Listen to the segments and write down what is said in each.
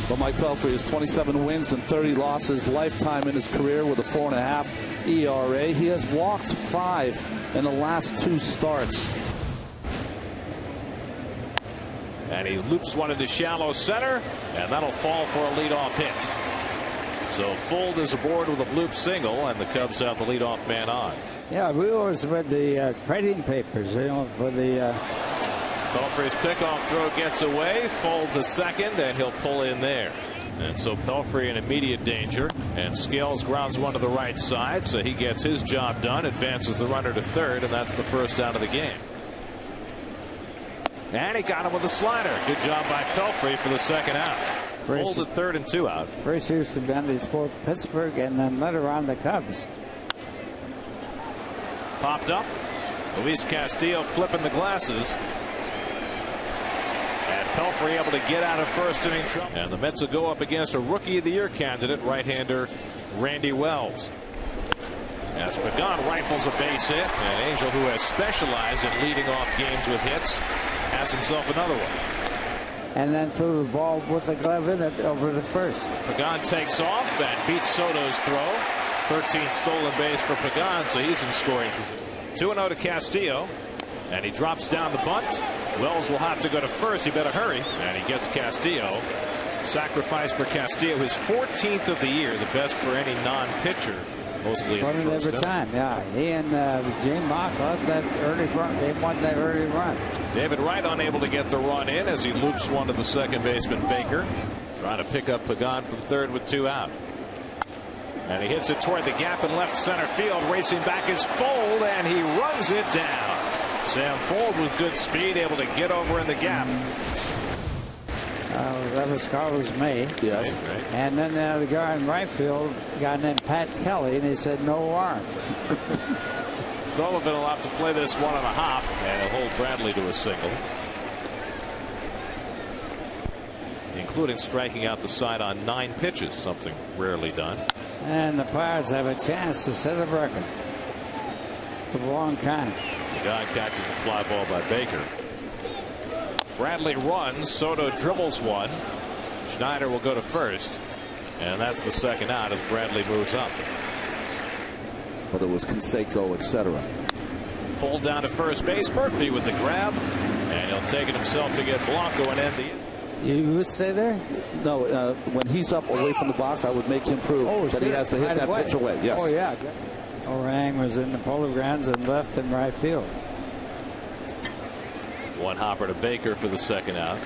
But Mike Pelfrey has 27 wins and 30 losses lifetime in his career with a 4.5 ERA. He has walked 5 in the last 2 starts. And he loops one into shallow center, and that'll fall for a leadoff hit. So Fuld is aboard with a bloop single, and the Cubs have the leadoff man on. Yeah, we always read the trading papers, you know, for the. Pelfrey's pickoff throw gets away. Fuld to second, and he'll pull in there. And so Pelfrey in immediate danger, and Scales grounds one to the right side, so he gets his job done, advances the runner to third, and that's the first out of the game. And he got him with a slider. Good job by Pelfrey for the second out. Fuld at third and 2 out. First used to be on these both Pittsburgh and then later on the Cubs. Popped up. Luis Castillo flipping the glasses. And Pelfrey able to get out of first inning trouble. And the Mets will go up against a Rookie of the Year candidate, right-hander Randy Wells. As Pagan rifles a base hit, an Angel who has specialized in leading off games with hits has himself another one. And then threw the ball with the glove in it over the first. Pagan takes off and beats Soto's throw. 13th stolen base for Pagan, so he's in scoring position. 2-0 to Castillo, and he drops down the bunt. Wells will have to go to first. He better hurry, and he gets Castillo. Sacrifice for Castillo, his 14th of the year, the best for any non-pitcher. Mostly in the first every time, yeah. He and Gene Mock loved that early run. They won that early run. David Wright unable to get the run in as he loops one to the second baseman Baker. Trying to pick up Pagan from third with 2 out. And he hits it toward the gap in left center field. Racing back is Fuld, and he runs it down. Sam Fuld with good speed, able to get over in the gap. That was Carlos May. Yes. Right. And then the guy in right field, a guy named Pat Kelly, and he said no arm. Sullivan will have to play this one on a hop, and he'll hold Bradley to a single. Including striking out the side on 9 pitches, something rarely done. And the Pirates have a chance to set a record for a long time. The guy catches the fly ball by Baker. Bradley runs. Soto dribbles one. Schneider will go to first, and that's the second out as Bradley moves up. Whether it was Canseco, etc. Pulled down to first base. Murphy with the grab, and he'll take it himself to get Blanco and end the. You would stay there? No, when he's up away from the box, I would make him prove that he has to hit that pitch away. Yes. Oh, yeah. Orang was in the Polo Grounds and left in right field. One hopper to Baker for the second out.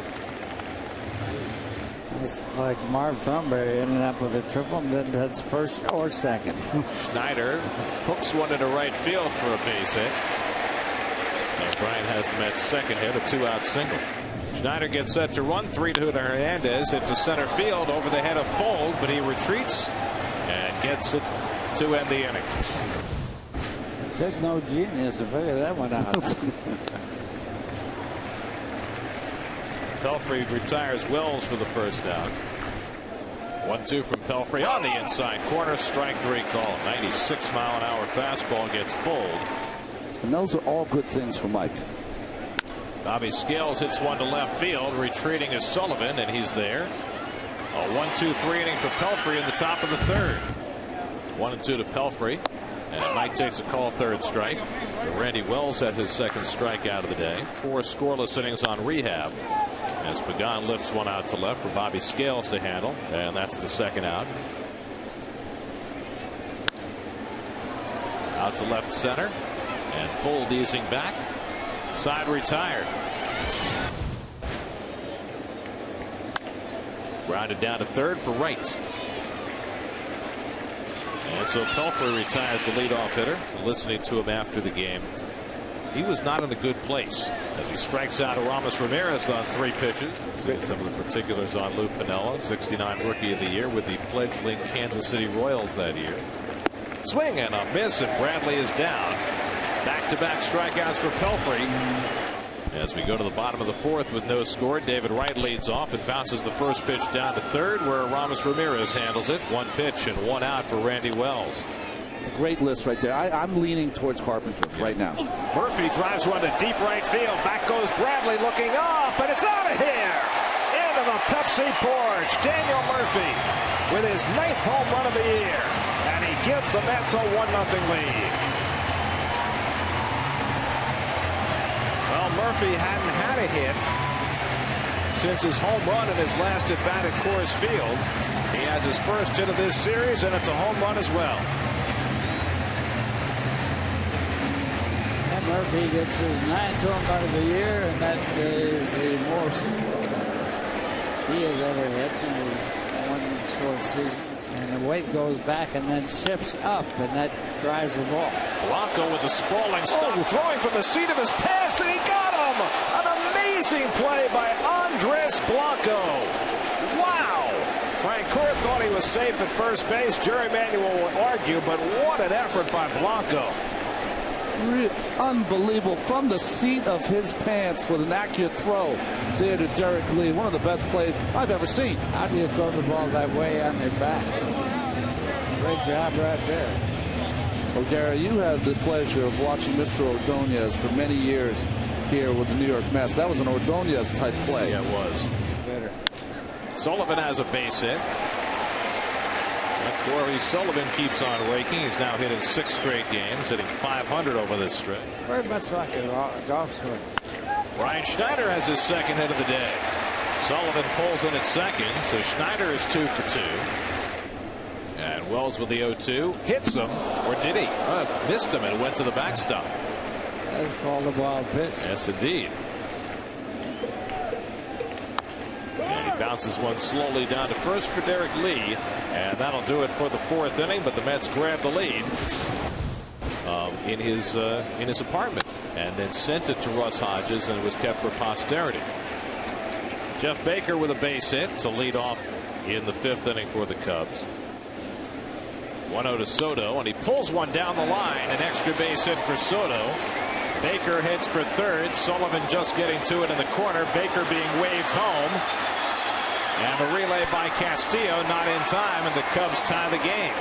It's like Marv Thornberry ended up with a triple, and then that's first or second. Schneider hooks one into right field for a base hit. So Brian has the Mets' second hit, a 2-out single. Schneider gets set to run. 3-2 to Hernandez. Hit to center field over the head of Fuld, but he retreats and gets it to end the inning. It took no genius to figure that one out. Pelfrey retires Wells for the first out. 1-2 from Pelfrey on the inside corner. Strike 3 call. 96-mile-an-hour fastball gets Fuld. And those are all good things for Mike. Bobby Scales hits one to left field. Retreating is Sullivan, and he's there. A 1-2-3 inning for Pelfrey in the top of the third. 1-2 to Pelfrey, and Mike takes a call, third strike. Randy Wells had his second strikeout of the day. 4 scoreless innings on rehab as Pagan lifts one out to left for Bobby Scales to handle, and that's the second out. Out to left center, and Fuld easing back. Side retired. Grounded down to third for Wright. And so Pelfrey retires the leadoff hitter. Listening to him after the game, he was not in a good place as he strikes out Aramis Ramirez on 3 pitches. See some of the particulars on Lou Piniella, 69 Rookie of the Year with the fledgling Kansas City Royals that year. Swing and a miss, and Bradley is down. Back-to-back strikeouts for Pelfrey. As we go to the bottom of the fourth with no score, David Wright leads off and bounces the first pitch down to third, where Aramis Ramirez handles it. 1 pitch and 1 out for Randy Wells. Great list right there. I'm leaning towards Carpenter right now. Murphy drives one to deep right field. Back goes Bradley looking up, and it's out of here. Into the Pepsi Gramercy porch. Daniel Murphy with his 9th home run of the year. And he gives the Mets a 1-0 lead. Well, Murphy hadn't had a hit since his home run in his last at bat at Coors Field. He has his first hit of this series, and it's a home run as well. And Murphy gets his 9th home run of the year, and that is the most he has ever hit in his one short season. And the weight goes back and then shifts up, and that drives the ball. Blanco with the sprawling stop, throwing from the seat of his pants, and he got him! An amazing play by Andres Blanco. Wow! Frank Court thought he was safe at first base. Jerry Manuel would argue, but what an effort by Blanco. Unbelievable. From the seat of his pants with an accurate throw there to Derek Lee. One of the best plays I've ever seen. How do you throw the ball that way on your back? Great job right there. Well, Gary, you had the pleasure of watching Mr. Ordonez for many years here with the New York Mets. That was an Ordonez type play. Yeah, it was. Better. Sullivan has a base hit. Corey Sullivan keeps on raking. He's now hitting 6 straight games, hitting .500 over this stretch. Very much like a golf swing. Brian Schneider has his second hit of the day. Sullivan pulls in at second, so Schneider is 2 for 2. And Wells with the 0-2 hits him, or did he? Missed him and went to the backstop. That's called a wild pitch. Yes, indeed. And he bounces one slowly down to first for Derek Lee, and that'll do it for the 4th inning. But the Mets grab the lead in his apartment, and then sent it to Russ Hodges, and it was kept for posterity. Jeff Baker with a base hit to lead off in the 5th inning for the Cubs. 1-0 to Soto, and he pulls one down the line. An extra base hit for Soto. Baker hits for third. Sullivan just getting to it in the corner. Baker being waved home. And the relay by Castillo not in time, and the Cubs tie the game.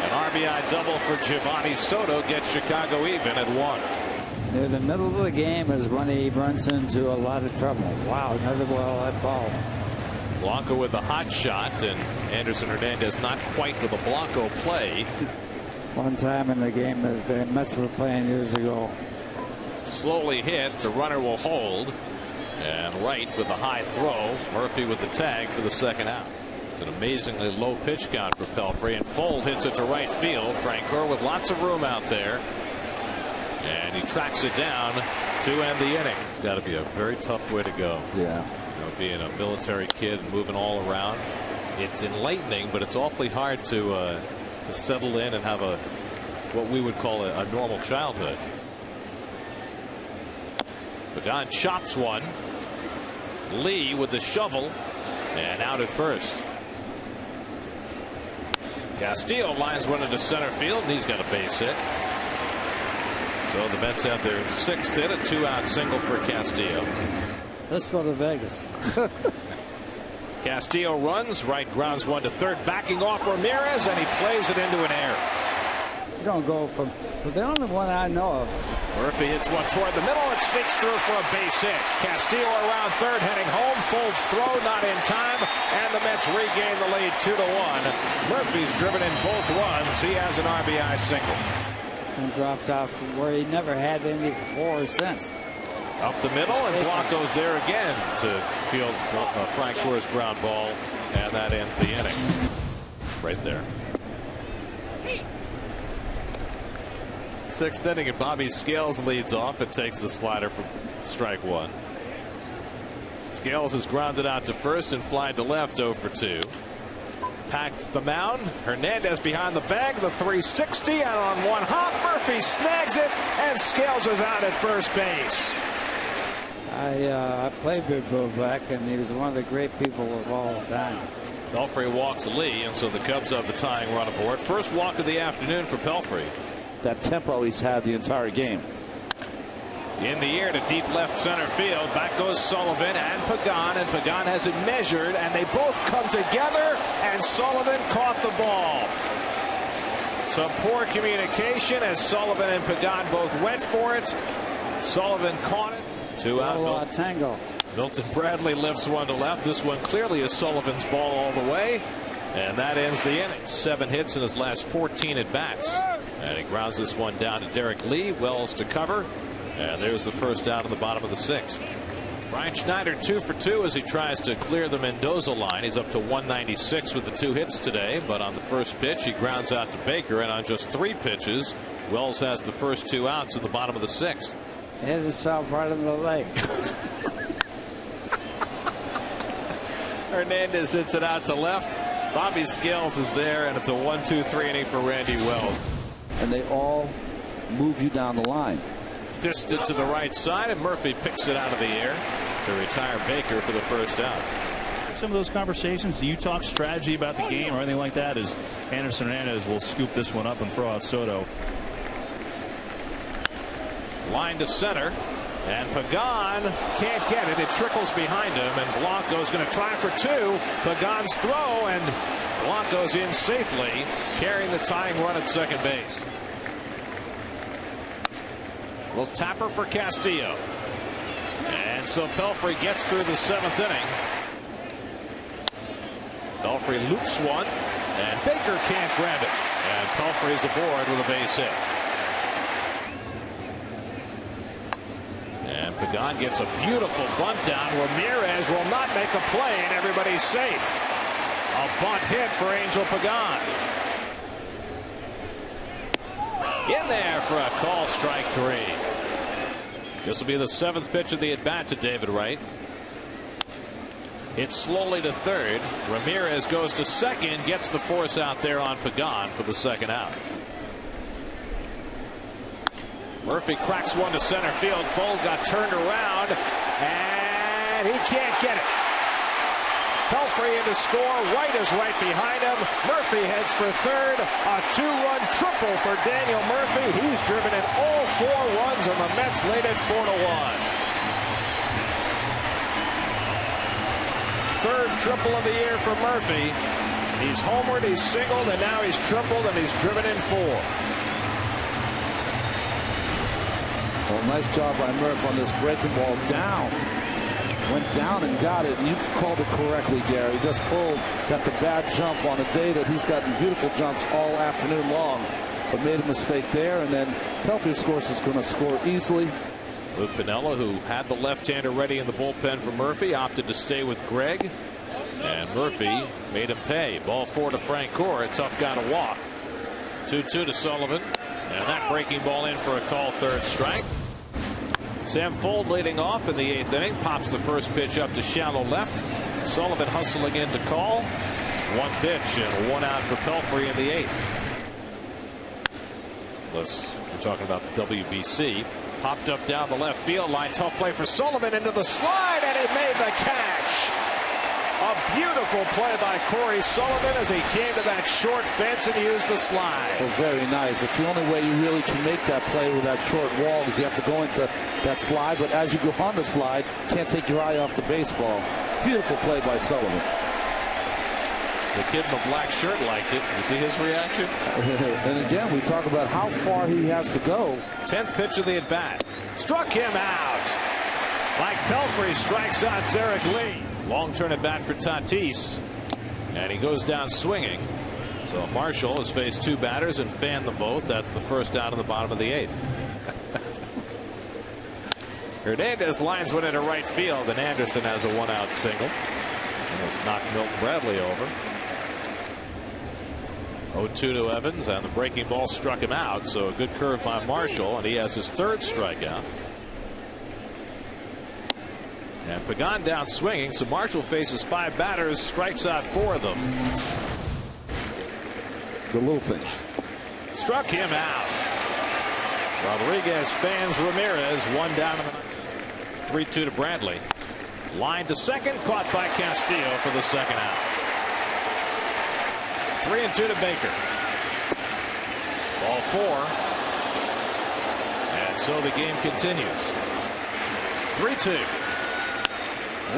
An RBI double for Giovanni Soto gets Chicago even at 1. Near the middle of the game is when he runs into a lot of trouble. Wow, another that ball. Blanco with a hot shot, and Anderson Hernandez not quite with a Blanco play. One time in the game that the Mets were playing years ago. Slowly hit, the runner will hold, and Wright with a high throw. Murphy with the tag for the second out. It's an amazingly low pitch count for Pelfrey, and Fold hits it to right field. Francoeur with lots of room out there, and he tracks it down to end the inning. It's got to be a very tough way to go. Yeah. You know, being a military kid and moving all around, it's enlightening, but it's awfully hard to settle in and have what we would call a normal childhood. Pagan chops one. Lee with the shovel, and out at first. Castillo lines one into center field, and he's got a base hit. So the Mets have their 6th hit, a 2-out single for Castillo. Let's go to Vegas. Castillo runs, Wright grounds one to third, backing off Ramirez, and he plays it into an error. You don't go from, but the only one I know of. Murphy hits one toward the middle and sneaks through for a base hit. Castillo around third, heading home. Folds throw not in time, and the Mets regain the lead 2-1. Murphy's driven in both runs. He has an RBI single. And dropped off where he never had any before or since. Up the middle, and Blanco's there again to field Francoeur's ground ball, and that ends the inning. Right there. 6th inning, and Bobby Scales leads off and takes the slider from strike 1. Scales is grounded out to first and fly to left, 0 for 2. Packs the mound. Hernandez behind the bag, the 360, and on one hop, Murphy snags it, and Scales is out at first base. I played with Bill Black, and he was one of the great people of all time. Pelfrey walks Lee, and so the Cubs have the tying run aboard. First walk of the afternoon for Pelfrey. That tempo he's had the entire game. In the air to deep left center field. Back goes Sullivan and Pagan has it measured, and they both come together, and Sullivan caught the ball. Some poor communication as Sullivan and Pagan both went for it. Sullivan caught it. 2 out. Tango. Milton Bradley lifts one to left. This one clearly is Sullivan's ball all the way. And that ends the inning. 7 hits in his last 14 at bats. And he grounds this one down to Derek Lee. Wells to cover. And there's the first out in the bottom of the 6th. Brian Schneider 2 for 2 as he tries to clear the Mendoza line. He's up to 196 with the 2 hits today. But on the first pitch, he grounds out to Baker. And on just 3 pitches, Wells has the first 2 outs in the bottom of the 6th. Hit itself right in the leg. Hernandez hits it out to left. Bobby Scales is there, and it's a 1-2-3 inning for Randy Wells. And they all move you down the line. Fisted to the right side, and Murphy picks it out of the air to retire Baker for the first out. Some of those conversations, do you talk strategy about the game or anything like that? As Anderson Hernandez will scoop this one up and throw out Soto. Line to center. And Pagan can't get it. It trickles behind him, and Blanco's going to try for 2. Pagan's throw, and Blanco's in safely, carrying the tying run at second base. Little tapper for Castillo. And so Pelfrey gets through the 7th inning. Pelfrey loops one, and Baker can't grab it. And Pelfrey's aboard with a base hit. And Pagan gets a beautiful bunt down. Ramirez will not make a play, and everybody's safe. A bunt hit for Angel Pagan. In there for a call, strike 3. This will be the 7th pitch of the at-bat to David Wright. Hits slowly to third. Ramirez goes to second, gets the force out there on Pagan for the 2nd out. Murphy cracks one to center field. Fold got turned around, and he can't get it. Pelfrey in to score. White is right behind him. Murphy heads for third. A 2-run triple for Daniel Murphy. He's driven in all 4 runs, and the Mets lead it 4-1. 3rd triple of the year for Murphy. He's homered, he's singled, and now he's tripled, and he's driven in 4. Well, nice job by Murph on this breaking ball down. Went down and got it. And you called it correctly, Gary. Just full. Got the bad jump on a day that he's gotten beautiful jumps all afternoon long. But made a mistake there. And then Pelfrey, of course, is going to score easily. Luke Piniella, who had the left-hander ready in the bullpen for Murphy, opted to stay with Greg. And Murphy made him pay. Ball 4 to Francoeur. A tough guy to walk. 2-2 to Sullivan. And that breaking ball in for a call, 3rd strike. Sam Fuld leading off in the 8th inning. Pops the first pitch up to shallow left. Sullivan hustling in to call. 1 pitch and 1 out for Pelfrey in the 8th. We're talking about the WBC. Popped up down the left field line. Tough play for Sullivan into the slide, and he made the catch. A beautiful play by Corey Sullivan as he came to that short fence and used the slide. Well, very nice. It's the only way you really can make that play with that short wall is you have to go into that slide. But as you go on the slide, can't take your eye off the baseball. Beautiful play by Sullivan. The kid in the black shirt liked it. You see his reaction? And again, we talk about how far he has to go. 10th pitch of the at bat. Struck him out. Mike Pelfrey strikes out Derek Lee. Long turn at bat for Tatis, and he goes down swinging. So Marshall has faced 2 batters and fanned them both. That's the first out in the bottom of the 8th. Hernandez lines one into right field, and Anderson has a 1-out single. Almost knocked Milton Bradley over. 0-2 to Evans, and the breaking ball struck him out. So a good curve by Marshall, and he has his 3rd strikeout. And Pagan down swinging, so Marshall faces 5 batters, strikes out 4 of them. The little things. Struck him out. Rodriguez fans Ramirez, 1 down in the 3-2 to Bradley. Line to second, caught by Castillo for the 2nd out. 3-2 to Baker. Ball 4. And so the game continues. 3-2.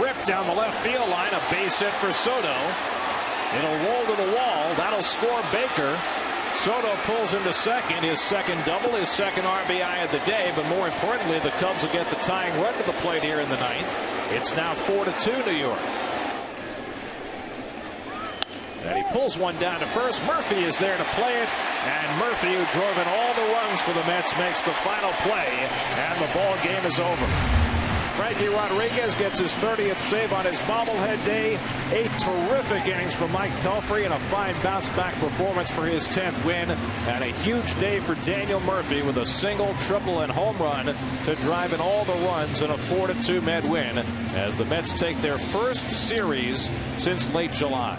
Ripped down the left field line, a base hit for Soto. It'll roll to the wall. That'll score Baker. Soto pulls into second, his 2nd double, his 2nd RBI of the day, but more importantly, the Cubs will get the tying run to the plate here in the 9th. It's now 4-2 New York. And he pulls one down to first. Murphy is there to play it. And Murphy, who drove in all the runs for the Mets, makes the final play. And the ball game is over. Frankie Rodriguez gets his 30th save on his bobblehead day. 8 terrific innings for Mike Pelfrey and a fine bounce-back performance for his 10th win. And a huge day for Daniel Murphy with a single, triple, and home run to drive in all the runs in a 4-2 Met win as the Mets take their first series since late July.